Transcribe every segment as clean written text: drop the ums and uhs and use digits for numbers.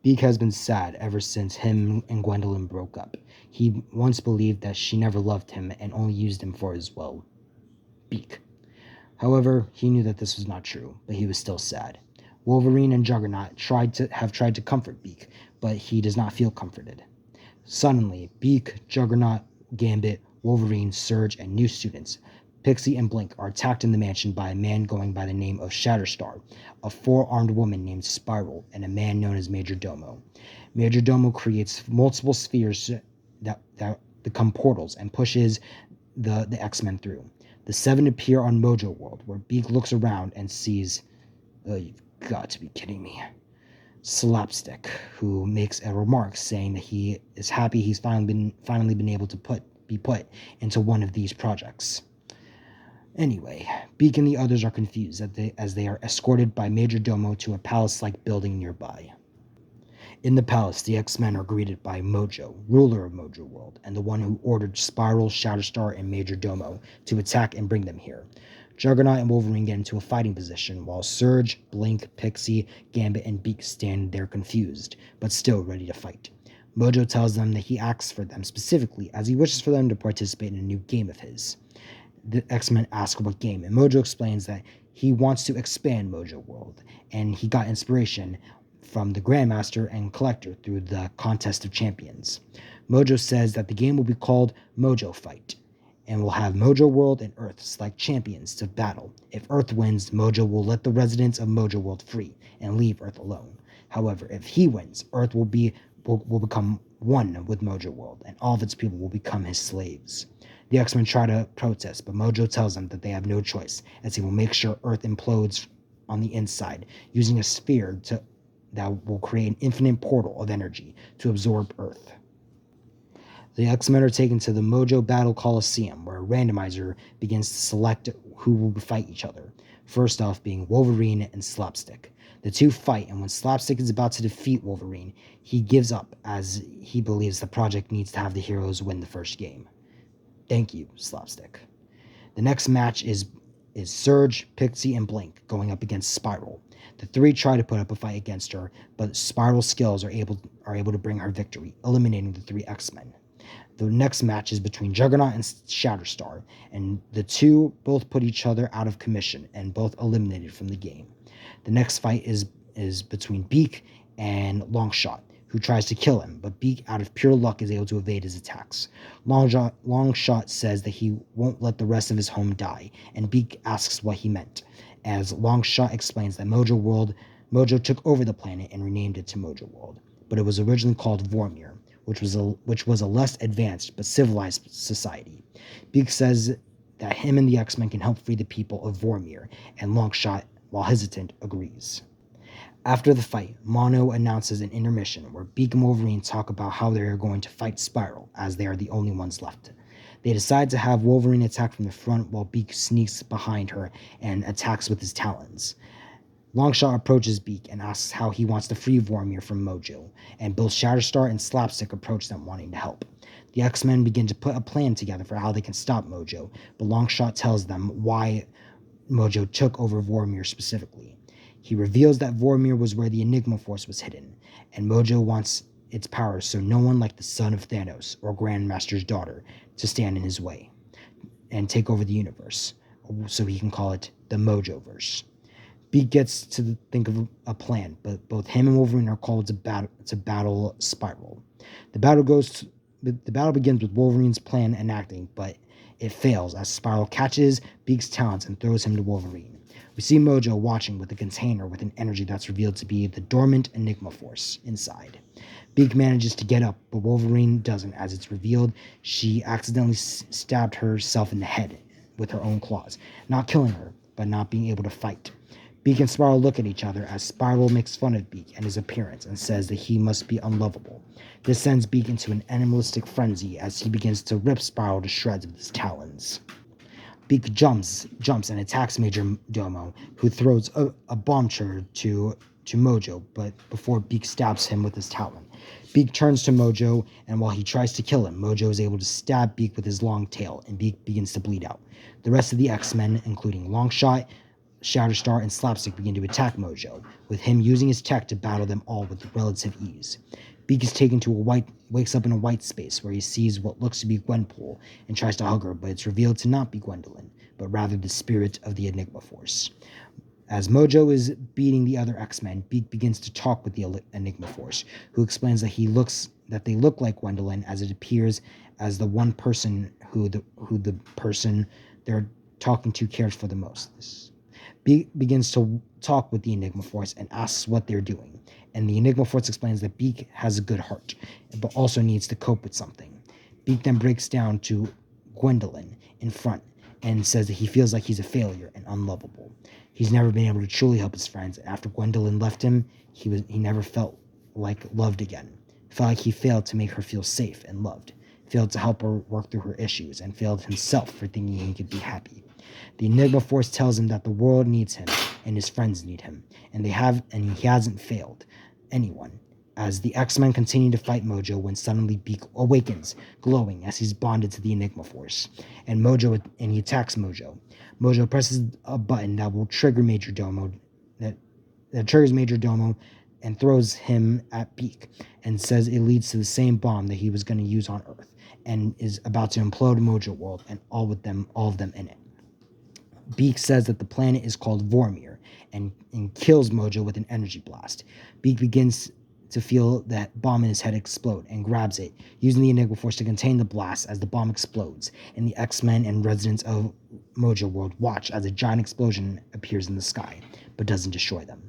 Beak has been sad ever since him and Gwendolyn broke up. He once believed that she never loved him and only used him for his, well, Beak. However, he knew that this was not true, but he was still sad. Wolverine and Juggernaut tried to comfort Beak, but he does not feel comforted. Suddenly, Beak, Juggernaut, Gambit, Wolverine, Surge, and new students, Pixie and Blink, are attacked in the mansion by a man going by the name of Shatterstar, a four-armed woman named Spiral, and a man known as Major Domo. Major Domo creates multiple spheres that become portals and pushes the X-Men through. The seven appear on Mojoworld, where Beak looks around and sees, "Oh, you've got to be kidding me," Slapstick, who makes a remark saying that he is happy he's finally been able to be put into one of these projects. Anyway, Beak and the others are confused as they are escorted by Major Domo to a palace-like building nearby. In the palace, the X-Men are greeted by Mojo, ruler of Mojoworld, and the one who ordered Spiral, Shatterstar, and Major Domo to attack and bring them here. Juggernaut and Wolverine get into a fighting position, while Surge, Blink, Pixie, Gambit, and Beak stand there confused, but still ready to fight. Mojo tells them that he asks for them specifically, as he wishes for them to participate in a new game of his. The X-Men ask what game, and Mojo explains that he wants to expand Mojoworld, and he got inspiration from the Grandmaster and Collector through the Contest of Champions. Mojo says that the game will be called Mojo Fight, and will have Mojoworld and Earth select champions to battle. If Earth wins, Mojo will let the residents of Mojoworld free and leave Earth alone. However, if he wins, Earth will become one with Mojoworld, and all of its people will become his slaves. The X-Men try to protest, but Mojo tells them that they have no choice, as he will make sure Earth implodes on the inside, using a sphere that will create an infinite portal of energy to absorb Earth. The X-Men are taken to the Mojo Battle Coliseum, where a randomizer begins to select who will fight each other, first off being Wolverine and Slapstick. The two fight, and when Slapstick is about to defeat Wolverine, he gives up, as he believes the project needs to have the heroes win the first game. Thank you, Slapstick. The next match is Surge, Pixie, and Blink going up against Spiral. The three try to put up a fight against her, but Spiral's skills are able to bring her victory, eliminating the three X-Men. The next match is between Juggernaut and Shatterstar, and the two both put each other out of commission and both eliminated from the game. The next fight is between Beak and Longshot, who tries to kill him, but Beak, out of pure luck, is able to evade his attacks. Longshot says that he won't let the rest of his home die, and Beak asks what he meant, as Longshot explains that Mojo took over the planet and renamed it to Mojoworld, but it was originally called Vormir, which was a less advanced but civilized society. Beak says that him and the X-Men can help free the people of Vormir, and Longshot, while hesitant, agrees. After the fight, Mono announces an intermission where Beak and Wolverine talk about how they are going to fight Spiral, as they are the only ones left. They decide to have Wolverine attack from the front while Beak sneaks behind her and attacks with his talons. Longshot approaches Beak and asks how he wants to free Vormir from Mojo, and both Shatterstar and Slapstick approach them wanting to help. The X-Men begin to put a plan together for how they can stop Mojo, but Longshot tells them why Mojo took over Vormir specifically. He reveals that Vormir was where the Enigma Force was hidden, and Mojo wants its power so no one like the son of Thanos or Grandmaster's daughter to stand in his way and take over the universe, so he can call it the Mojoverse. Beak gets to think of a plan, but both him and Wolverine are called to battle Spiral. The battle begins with Wolverine's plan enacting, but it fails as Spiral catches Beak's talons and throws him to Wolverine. We see Mojo watching with a container with an energy that's revealed to be the dormant Enigma Force inside. Beak manages to get up, but Wolverine doesn't, as it's revealed she accidentally stabbed herself in the head with her own claws, not killing her, but not being able to fight. Beak and Spiral look at each other as Spiral makes fun of Beak and his appearance and says that he must be unlovable. This sends Beak into an animalistic frenzy as he begins to rip Spiral to shreds with his talons. Beak jumps and attacks Major Domo, who throws a bomb to Mojo, but before Beak stabs him with his talon. Beak turns to Mojo, and while he tries to kill him, Mojo is able to stab Beak with his long tail, and Beak begins to bleed out. The rest of the X-Men, including Longshot, Shatterstar and Slapstick begin to attack Mojo, with him using his tech to battle them all with relative ease. Beak is taken to wakes up in a white space where he sees what looks to be Gwenpool and tries to hug her, but it's revealed to not be Gwendolyn, but rather the spirit of the Enigma Force. As Mojo is beating the other X-Men, Beak begins to talk with the Enigma Force, who explains that they look like Gwendolyn, as it appears as the one person who the person they're talking to cares for the most. Beak begins to talk with the Enigma Force and asks what they're doing, and the Enigma Force explains that Beak has a good heart, but also needs to cope with something. Beak then breaks down to Gwendolyn in front and says that he feels like he's a failure and unlovable. He's never been able to truly help his friends. After Gwendolyn left him, he never felt like loved again. Felt like he failed to make her feel safe and loved, failed to help her work through her issues, and failed himself for thinking he could be happy. The Enigma Force tells him that the world needs him and his friends need him, and he hasn't failed anyone. As the X-Men continue to fight Mojo, when suddenly Beak awakens, glowing as he's bonded to the Enigma Force, and he attacks Mojo. Mojo presses a button that will trigger Major Domo, that triggers Major Domo, and throws him at Beak, and says it leads to the same bomb that he was going to use on Earth, and is about to implode Mojoworld and all of them in it. Beak says that the planet is called Vormir, and kills Mojo with an energy blast. Beak begins to feel that bomb in his head explode and grabs it, using the Enigma Force to contain the blast as the bomb explodes, and the X-Men and residents of Mojoworld watch as a giant explosion appears in the sky, but doesn't destroy them.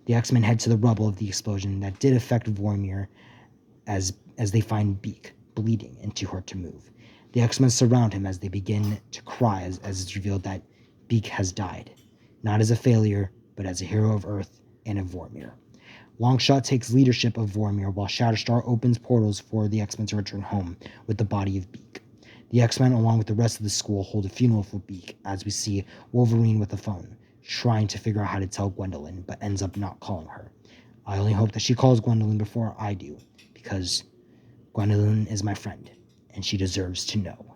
The X-Men head to the rubble of the explosion that did affect Vormir as they find Beak, bleeding and too hurt to move. The X-Men surround him as they begin to cry as it's revealed that Beak has died, not as a failure, but as a hero of Earth and of Vormir. Longshot takes leadership of Vormir while Shatterstar opens portals for the X-Men to return home with the body of Beak. The X-Men, along with the rest of the school, hold a funeral for Beak as we see Wolverine with a phone, trying to figure out how to tell Gwendolyn, but ends up not calling her. I only hope that she calls Gwendolyn before I do, because Gwendolyn is my friend, and she deserves to know.